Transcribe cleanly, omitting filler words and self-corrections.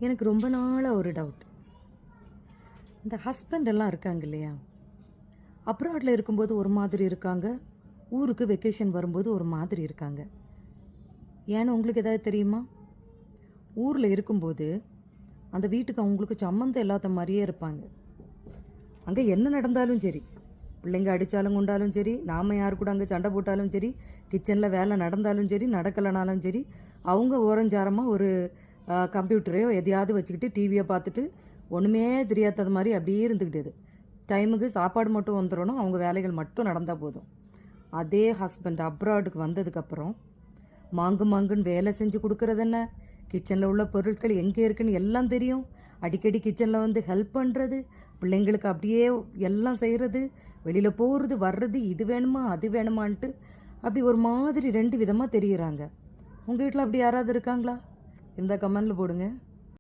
எனக்கு ரொம்ப நாளாக ஒரு டவுட். இந்த ஹஸ்பண்ட் எல்லாம் இருக்காங்க இல்லையா, அப்ராடில் இருக்கும்போது ஒரு மாதிரி இருக்காங்க, ஊருக்கு வெக்கேஷன் வரும்போது ஒரு மாதிரி இருக்காங்க. ஏன்னு உங்களுக்கு ஏதாவது தெரியுமா? ஊரில் இருக்கும்போது அந்த வீட்டுக்கு அவங்களுக்கு சம்மந்தம் இல்லாத மாதிரியே இருப்பாங்க. அங்கே என்ன நடந்தாலும் சரி, பிள்ளைங்க அடித்தாலும் கொண்டாலும் சரி, நாம் யார் கூட அங்கே சண்டை போட்டாலும் சரி, கிச்சனில் வேலை நடந்தாலும் சரி நடக்கலைனாலும் சரி, அவங்க ஓரஞ்சாரமாக ஒரு கம்ப்யூட்டரையோ எதையாவது வச்சுக்கிட்டு டிவியை பார்த்துட்டு ஒன்றுமே தெரியாதது மாதிரி அப்படியே இருந்துக்கிட்டது. டைமுக்கு சாப்பாடு மட்டும் வந்துடணும், அவங்க வேலைகள் மட்டும் நடந்தால் போதும். அதே ஹஸ்பண்ட் அப்ராடுக்கு வந்ததுக்கப்புறம் மாங்குன்னு வேலை செஞ்சு கொடுக்குறது என்ன, கிச்சனில் உள்ள பொருட்கள் எங்கே இருக்குன்னு எல்லாம் தெரியும், அடிக்கடி கிச்சனில் வந்து ஹெல்ப் பண்ணுறது, பிள்ளைங்களுக்கு அப்படியே எல்லாம் செய்கிறது, வெளியில் போகிறது வர்றது, இது வேணுமா அது வேணுமான்ட்டு அப்படி ஒரு மாதிரி 2 விதமாக தெரியுறாங்க. உங்கள் வீட்டில் அப்படி யாராவது இருக்காங்களா? இருந்தால் கமெண்டில் போடுங்க.